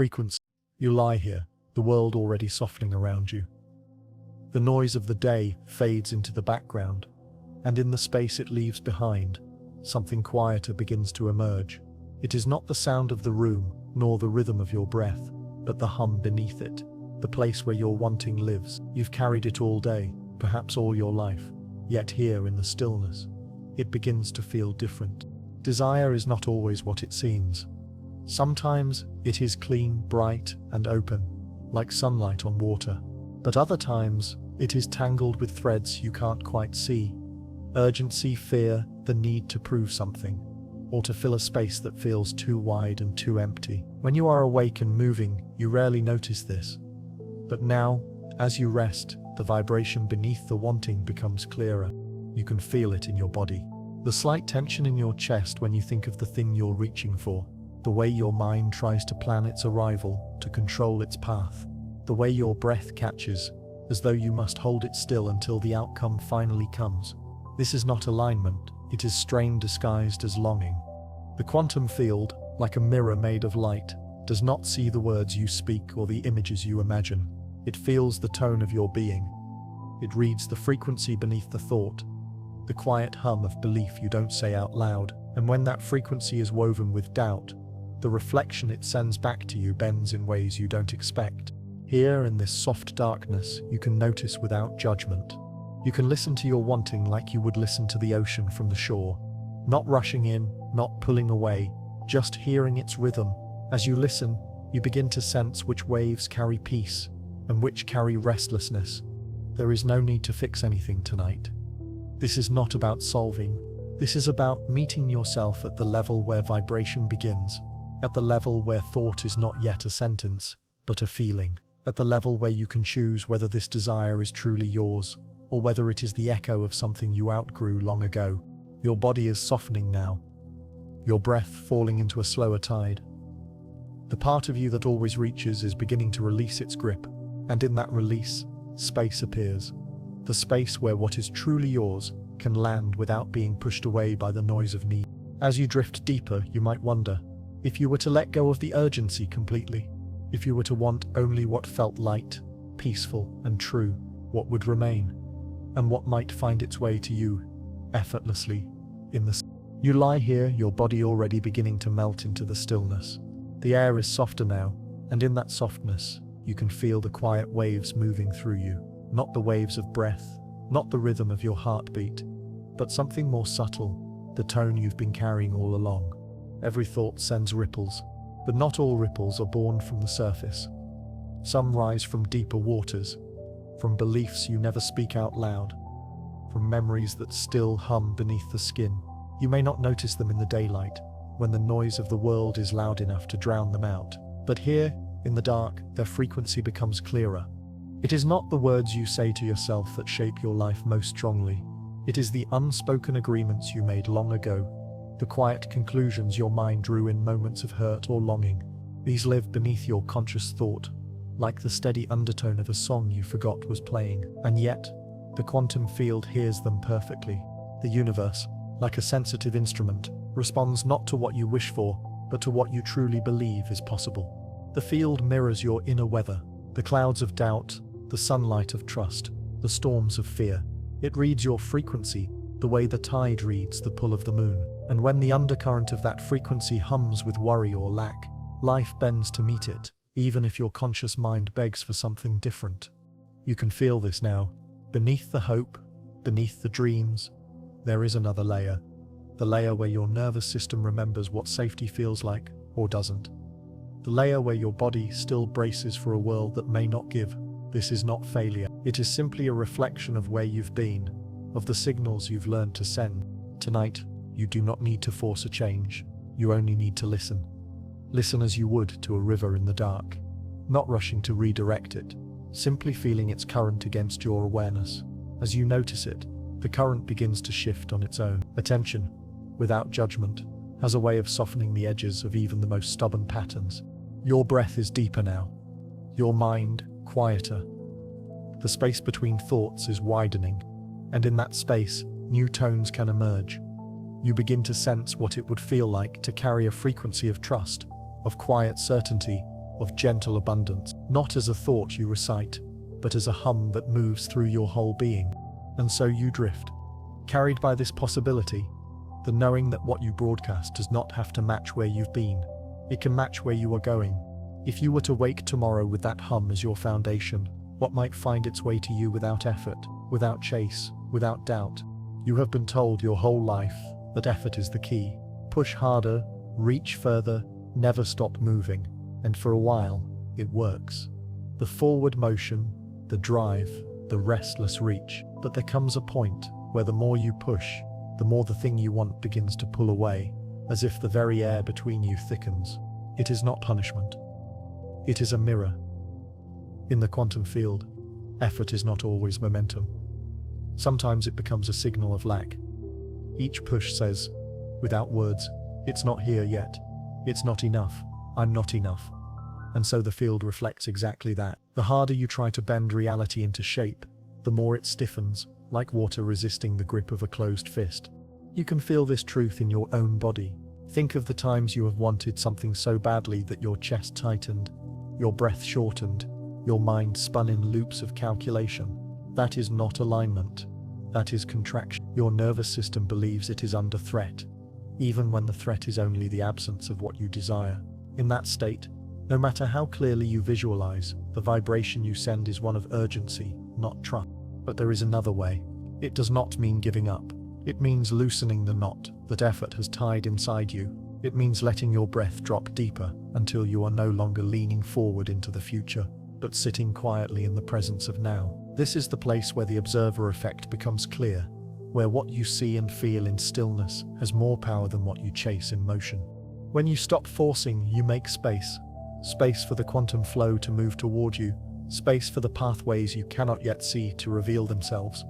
frequency. You lie here, the world already softening around you. The noise of the day fades into the background, and in the space it leaves behind, something quieter begins to emerge. It is not the sound of the room, nor the rhythm of your breath, but the hum beneath it, the place where your wanting lives. You've carried it all day, perhaps all your life, yet here in the stillness, it begins to feel different. Desire is not always what it seems. Sometimes it is clean, bright, and open, like sunlight on water. But other times, it is tangled with threads you can't quite see. Urgency, fear, the need to prove something, or to fill a space that feels too wide and too empty. When you are awake and moving, you rarely notice this. But now, as you rest, the vibration beneath the wanting becomes clearer. You can feel it in your body. The slight tension in your chest when you think of the thing you're reaching for. The way your mind tries to plan its arrival, to control its path. The way your breath catches, as though you must hold it still until the outcome finally comes. This is not alignment, it is strain disguised as longing. The quantum field, like a mirror made of light, does not see the words you speak or the images you imagine. It feels the tone of your being. It reads the frequency beneath the thought, the quiet hum of belief you don't say out loud. And when that frequency is woven with doubt, the reflection it sends back to you bends in ways you don't expect. Here in this soft darkness, you can notice without judgment. You can listen to your wanting like you would listen to the ocean from the shore. Not rushing in, not pulling away, just hearing its rhythm. As you listen, you begin to sense which waves carry peace and which carry restlessness. There is no need to fix anything tonight. This is not about solving. This is about meeting yourself at the level where vibration begins, at the level where thought is not yet a sentence, but a feeling, at the level where you can choose whether this desire is truly yours, or whether it is the echo of something you outgrew long ago. Your body is softening now, your breath falling into a slower tide. The part of you that always reaches is beginning to release its grip, and in that release, space appears. The space where what is truly yours can land without being pushed away by the noise of need. As you drift deeper, you might wonder, if you were to let go of the urgency completely, if you were to want only what felt light, peaceful, and true, what would remain? And what might find its way to you, effortlessly, in the... You lie here, your body already beginning to melt into the stillness. The air is softer now, and in that softness, you can feel the quiet waves moving through you. Not the waves of breath, not the rhythm of your heartbeat, but something more subtle, the tone you've been carrying all along. Every thought sends ripples, but not all ripples are born from the surface. Some rise from deeper waters, from beliefs you never speak out loud, from memories that still hum beneath the skin. You may not notice them in the daylight, when the noise of the world is loud enough to drown them out. But here, in the dark, their frequency becomes clearer. It is not the words you say to yourself that shape your life most strongly. It is the unspoken agreements you made long ago, the quiet conclusions your mind drew in moments of hurt or longing. These live beneath your conscious thought, like the steady undertone of a song you forgot was playing. And yet, the quantum field hears them perfectly. The universe, like a sensitive instrument, responds not to what you wish for, but to what you truly believe is possible. The field mirrors your inner weather, the clouds of doubt, the sunlight of trust, the storms of fear. It reads your frequency, the way the tide reads the pull of the moon. And when the undercurrent of that frequency hums with worry or lack, life bends to meet it, even if your conscious mind begs for something different. You can feel this now. Beneath the hope, beneath the dreams, there is another layer. The layer where your nervous system remembers what safety feels like, or doesn't. The layer where your body still braces for a world that may not give. This is not failure. It is simply a reflection of where you've been, of the signals you've learned to send. Tonight, you do not need to force a change. You only need to listen. Listen as you would to a river in the dark, not rushing to redirect it, simply feeling its current against your awareness. As you notice it, the current begins to shift on its own. Attention, without judgment, has a way of softening the edges of even the most stubborn patterns. Your breath is deeper now. Your mind, quieter. The space between thoughts is widening, and in that space, new tones can emerge. You begin to sense what it would feel like to carry a frequency of trust, of quiet certainty, of gentle abundance, not as a thought you recite, but as a hum that moves through your whole being. And so you drift, carried by this possibility, the knowing that what you broadcast does not have to match where you've been. It can match where you are going. If you were to wake tomorrow with that hum as your foundation, what might find its way to you without effort, without chase, without doubt? You have been told your whole life that effort is the key. Push harder, reach further, never stop moving. And for a while, it works. The forward motion, the drive, the restless reach. But there comes a point where the more you push, the more the thing you want begins to pull away, as if the very air between you thickens. It is not punishment. It is a mirror. In the quantum field, effort is not always momentum. Sometimes it becomes a signal of lack. Each push says, without words, it's not here yet. It's not enough. I'm not enough. And so the field reflects exactly that. The harder you try to bend reality into shape, the more it stiffens, like water resisting the grip of a closed fist. You can feel this truth in your own body. Think of the times you have wanted something so badly that your chest tightened, your breath shortened, your mind spun in loops of calculation. That is not alignment. That is contraction. Your nervous system believes it is under threat, even when the threat is only the absence of what you desire. In that state, no matter how clearly you visualize, the vibration you send is one of urgency, not trust. But there is another way. It does not mean giving up. It means loosening the knot that effort has tied inside you. It means letting your breath drop deeper until you are no longer leaning forward into the future, but sitting quietly in the presence of now. This is the place where the observer effect becomes clear, where what you see and feel in stillness has more power than what you chase in motion. When you stop forcing, you make space. Space for the quantum flow to move toward you, space for the pathways you cannot yet see to reveal themselves.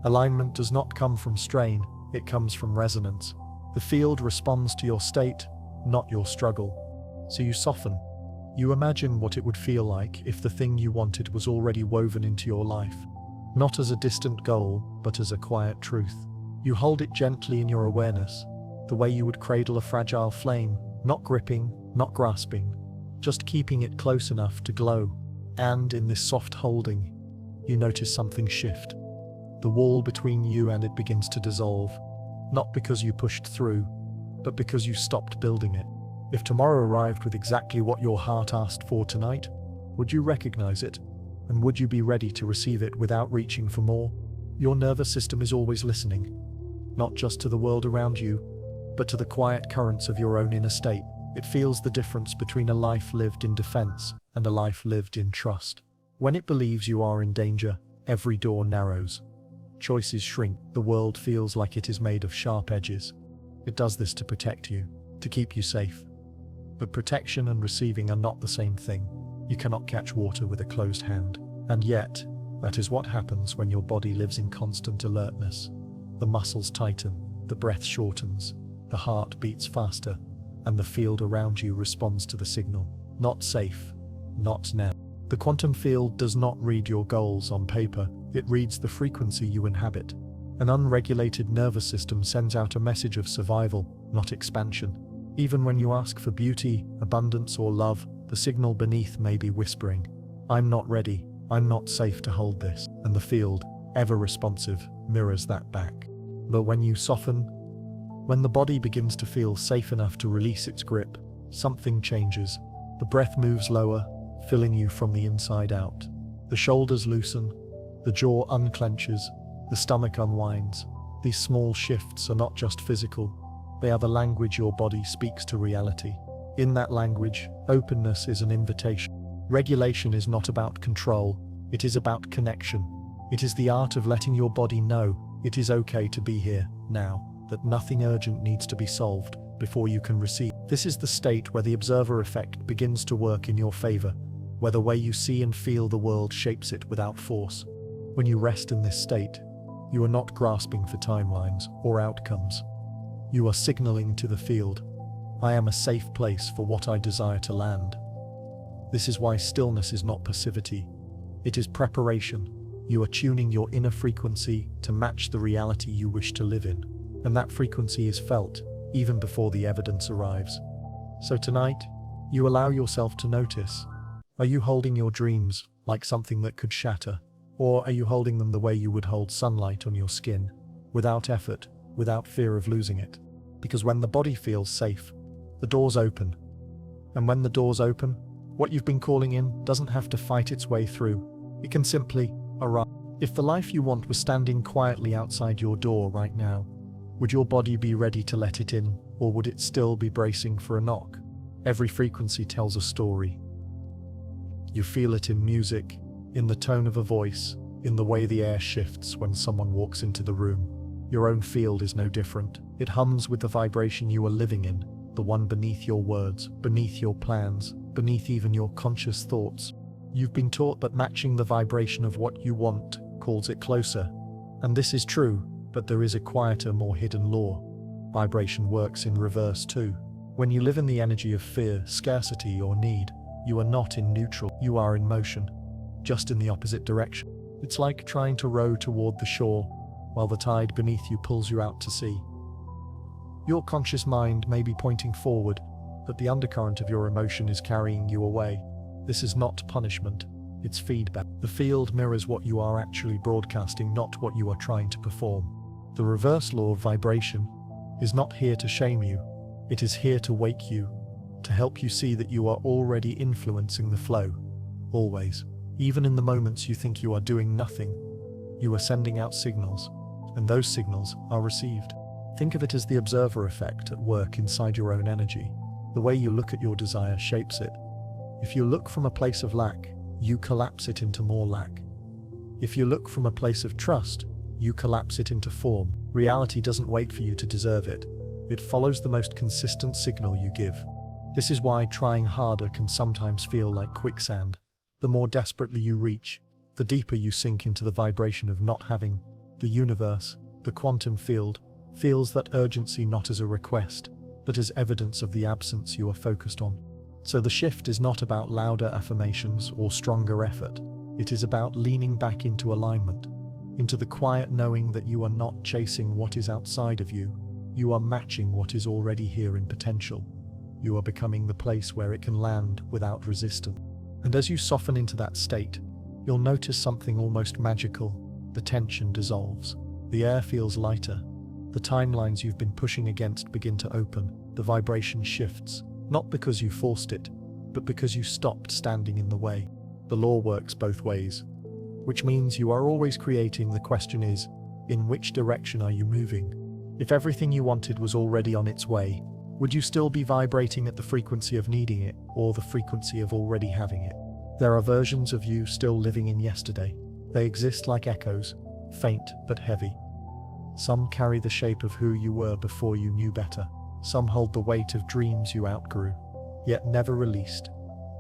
Alignment does not come from strain, it comes from resonance. The field responds to your state, not your struggle. So you soften. You imagine what it would feel like if the thing you wanted was already woven into your life. Not as a distant goal, but as a quiet truth. You hold it gently in your awareness, the way you would cradle a fragile flame, not gripping, not grasping, just keeping it close enough to glow. And in this soft holding, you notice something shift. The wall between you and it begins to dissolve, not because you pushed through, but because you stopped building it. If tomorrow arrived with exactly what your heart asked for tonight, would you recognize it? And would you be ready to receive it without reaching for more? Your nervous system is always listening, not just to the world around you, but to the quiet currents of your own inner state. It feels the difference between a life lived in defense and a life lived in trust. When it believes you are in danger, every door narrows. Choices shrink. The world feels like it is made of sharp edges. It does this to protect you, to keep you safe. But protection and receiving are not the same thing. You cannot catch water with a closed hand. And yet, that is what happens when your body lives in constant alertness. The muscles tighten, the breath shortens, the heart beats faster, and the field around you responds to the signal. Not safe, not now. The quantum field does not read your goals on paper, it reads the frequency you inhabit. An unregulated nervous system sends out a message of survival, not expansion. Even when you ask for beauty, abundance, or love, the signal beneath may be whispering, I'm not ready, I'm not safe to hold this. And the field, ever responsive, mirrors that back. But when you soften, when the body begins to feel safe enough to release its grip, something changes. The breath moves lower, filling you from the inside out. The shoulders loosen, the jaw unclenches, the stomach unwinds. These small shifts are not just physical, they are the language your body speaks to reality. In that language, openness is an invitation. Regulation is not about control, it is about connection. It is the art of letting your body know it is okay to be here, now, that nothing urgent needs to be solved before you can receive. This is the state where the observer effect begins to work in your favor, where the way you see and feel the world shapes it without force. When you rest in this state, you are not grasping for timelines or outcomes. You are signaling to the field, I am a safe place for what I desire to land. This is why stillness is not passivity. It is preparation. You are tuning your inner frequency to match the reality you wish to live in. And that frequency is felt even before the evidence arrives. So tonight, you allow yourself to notice, Are you holding your dreams like something that could shatter? Or are you holding them the way you would hold sunlight on your skin, without effort, without fear of losing it? Because when the body feels safe, the doors open. And when the doors open, what you've been calling in doesn't have to fight its way through. It can simply arrive. If the life you want was standing quietly outside your door right now, would your body be ready to let it in, or would it still be bracing for a knock? Every frequency tells a story. You feel it in music, in the tone of a voice, in the way the air shifts when someone walks into the room. Your own field is no different. It hums with the vibration you are living in, the one beneath your words, beneath your plans, beneath even your conscious thoughts. You've been taught that matching the vibration of what you want calls it closer. And this is true, but there is a quieter, more hidden law. Vibration works in reverse too. When you live in the energy of fear, scarcity, or need, you are not in neutral, you are in motion, just in the opposite direction. It's like trying to row toward the shore, while the tide beneath you pulls you out to sea. Your conscious mind may be pointing forward, but the undercurrent of your emotion is carrying you away. This is not punishment, it's feedback. The field mirrors what you are actually broadcasting, not what you are trying to perform. The reverse law of vibration is not here to shame you, it is here to wake you, to help you see that you are already influencing the flow, always. Even in the moments you think you are doing nothing, you are sending out signals, and those signals are received. Think of it as the observer effect at work inside your own energy. The way you look at your desire shapes it. If you look from a place of lack, you collapse it into more lack. If you look from a place of trust, you collapse it into form. Reality doesn't wait for you to deserve it. It follows the most consistent signal you give. This is why trying harder can sometimes feel like quicksand. The more desperately you reach, the deeper you sink into the vibration of not having. The universe, the quantum field, feels that urgency not as a request, but as evidence of the absence you are focused on. So the shift is not about louder affirmations or stronger effort. It is about leaning back into alignment, into the quiet knowing that you are not chasing what is outside of you. You are matching what is already here in potential. You are becoming the place where it can land without resistance. And as you soften into that state, you'll notice something almost magical. The tension dissolves. The air feels lighter. The timelines you've been pushing against begin to open. The vibration shifts, not because you forced it, but because you stopped standing in the way. The law works both ways, which means you are always creating. The question is, in which direction are you moving? If everything you wanted was already on its way, would you still be vibrating at the frequency of needing it, or the frequency of already having it? There are versions of you still living in yesterday. They exist like echoes, faint but heavy. Some carry the shape of who you were before you knew better. Some hold the weight of dreams you outgrew, yet never released.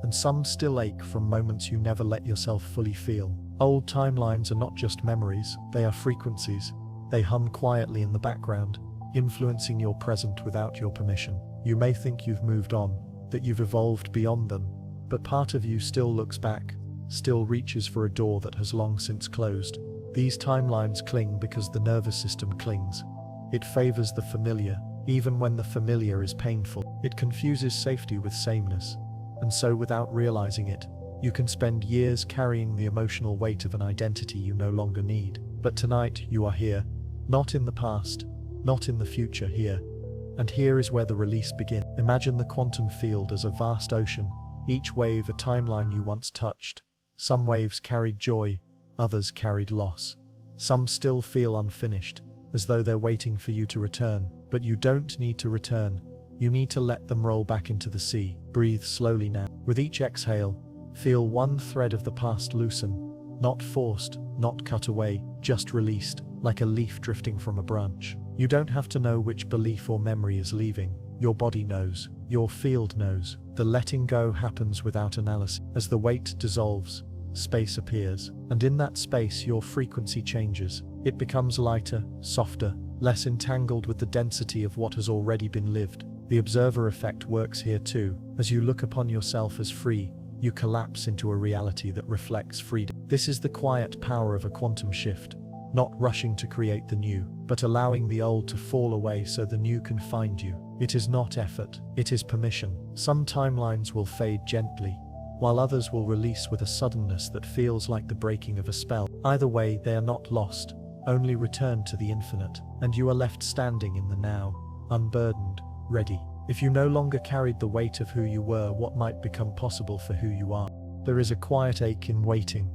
And some still ache from moments you never let yourself fully feel. Old timelines are not just memories, they are frequencies. They hum quietly in the background, influencing your present without your permission. You may think you've moved on, that you've evolved beyond them, but part of you still looks back, still reaches for a door that has long since closed. These timelines cling because the nervous system clings. It favors the familiar, even when the familiar is painful. It confuses safety with sameness, and so without realizing it, you can spend years carrying the emotional weight of an identity you no longer need. But tonight you are here, not in the past, not in the future, here. And here is where the release begins. Imagine the quantum field as a vast ocean, each wave a timeline you once touched. Some waves carried joy, others carried loss. Some still feel unfinished, as though they're waiting for you to return. But you don't need to return. You need to let them roll back into the sea. Breathe slowly now. With each exhale, feel one thread of the past loosen. Not forced, not cut away, just released, like a leaf drifting from a branch. You don't have to know which belief or memory is leaving. Your body knows. Your field knows. The letting go happens without analysis. As the weight dissolves, space appears. And in that space, your frequency changes. It becomes lighter, softer, less entangled with the density of what has already been lived. The observer effect works here too. As you look upon yourself as free, you collapse into a reality that reflects freedom. This is the quiet power of a quantum shift. Not rushing to create the new, but allowing the old to fall away so the new can find you. It is not effort, it is permission. Some timelines will fade gently, while others will release with a suddenness that feels like the breaking of a spell. Either way, they are not lost, only returned to the infinite, and you are left standing in the now, unburdened, ready. If you no longer carried the weight of who you were, what might become possible for who you are? There is a quiet ache in waiting.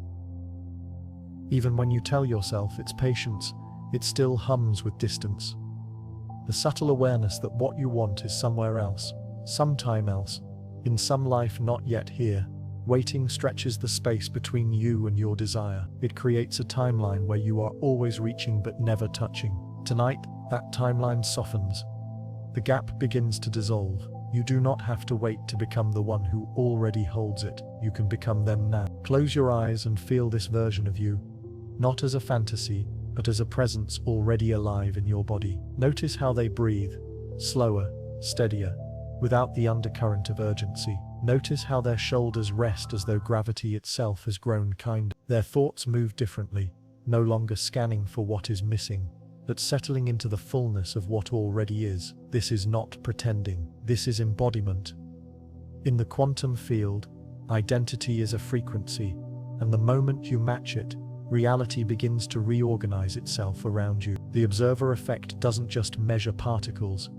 Even when you tell yourself it's patience, it still hums with distance. The subtle awareness that what you want is somewhere else, sometime else, in some life not yet here. Waiting stretches the space between you and your desire. It creates a timeline where you are always reaching but never touching. Tonight, that timeline softens. The gap begins to dissolve. You do not have to wait to become the one who already holds it. You can become them now. Close your eyes and feel this version of you, not as a fantasy, but as a presence already alive in your body. Notice how they breathe, slower, steadier, without the undercurrent of urgency. Notice how their shoulders rest as though gravity itself has grown kinder. Their thoughts move differently, no longer scanning for what is missing, but settling into the fullness of what already is. This is not pretending, this is embodiment. In the quantum field, identity is a frequency, and the moment you match it, reality begins to reorganize itself around you. The observer effect doesn't just measure particles,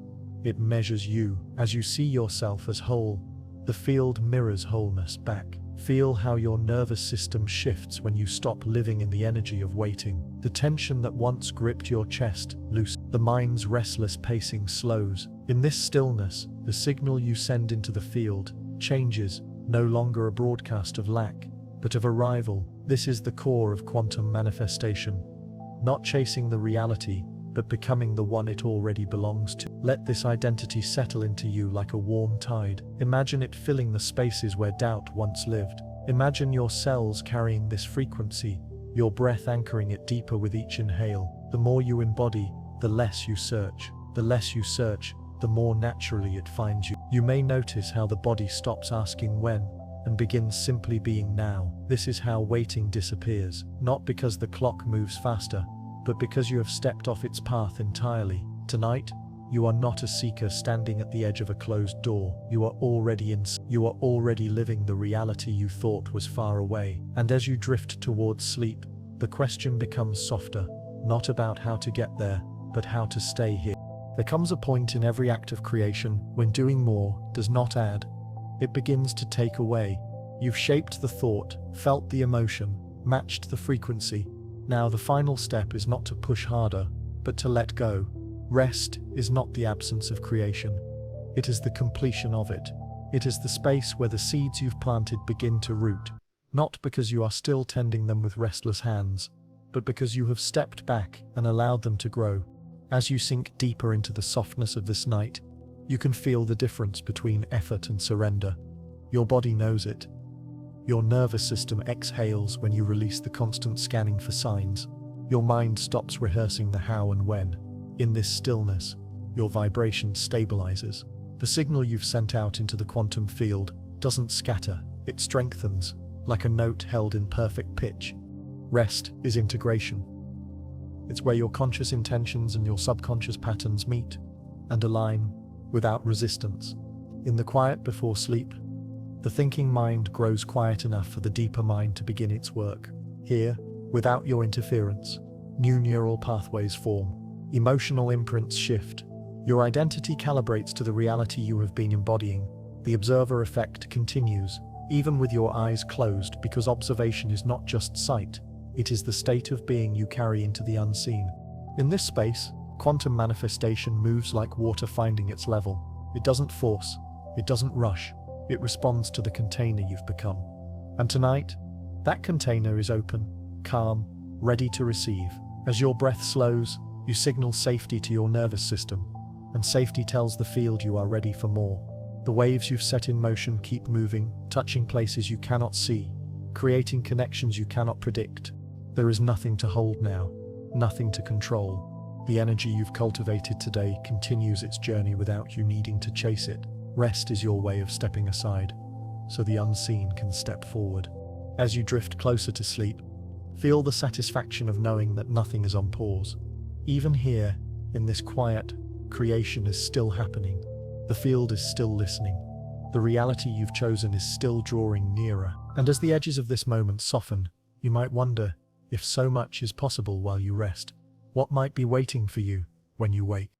it measures you. As you see yourself as whole, the field mirrors wholeness back. Feel how your nervous system shifts when you stop living in the energy of waiting. The tension that once gripped your chest loosens. The mind's restless pacing slows. In this stillness, the signal you send into the field changes, no longer a broadcast of lack, but of arrival. This is the core of quantum manifestation. Not chasing the reality, but becoming the one it already belongs to. Let this identity settle into you like a warm tide. Imagine it filling the spaces where doubt once lived. Imagine your cells carrying this frequency, your breath anchoring it deeper with each inhale. The more you embody, the less you search. The less you search, the more naturally it finds you. You may notice how the body stops asking when, and begins simply being now. This is how waiting disappears, not because the clock moves faster, but because you have stepped off its path entirely. Tonight, you are not a seeker standing at the edge of a closed door. You are already living the reality you thought was far away. And as you drift towards sleep, the question becomes softer, not about how to get there, but how to stay here. There comes a point in every act of creation when doing more does not add. It begins to take away. You've shaped the thought, felt the emotion, matched the frequency. Now the final step is not to push harder, but to let go. Rest is not the absence of creation. It is the completion of it. It is the space where the seeds you've planted begin to root. Not because you are still tending them with restless hands, but because you have stepped back and allowed them to grow. As you sink deeper into the softness of this night, you can feel the difference between effort and surrender. Your body knows it. Your nervous system exhales when you release the constant scanning for signs. Your mind stops rehearsing the how and when. In this stillness, your vibration stabilizes. The signal you've sent out into the quantum field doesn't scatter, it strengthens, like a note held in perfect pitch. Rest is integration. It's where your conscious intentions and your subconscious patterns meet and align without resistance. In the quiet before sleep, the thinking mind grows quiet enough for the deeper mind to begin its work. Here, without your interference, new neural pathways form. Emotional imprints shift. Your identity calibrates to the reality you have been embodying. The observer effect continues, even with your eyes closed, because observation is not just sight, it is the state of being you carry into the unseen. In this space, quantum manifestation moves like water finding its level. It doesn't force, it doesn't rush, it responds to the container you've become. And tonight, that container is open, calm, ready to receive. As your breath slows, you signal safety to your nervous system, and safety tells the field you are ready for more. The waves you've set in motion keep moving, touching places you cannot see, creating connections you cannot predict. There is nothing to hold now, nothing to control. The energy you've cultivated today continues its journey without you needing to chase it. Rest is your way of stepping aside, so the unseen can step forward. As you drift closer to sleep, feel the satisfaction of knowing that nothing is on pause. Even here, in this quiet, creation is still happening. The field is still listening. The reality you've chosen is still drawing nearer. And as the edges of this moment soften, you might wonder if so much is possible while you rest. What might be waiting for you when you wake?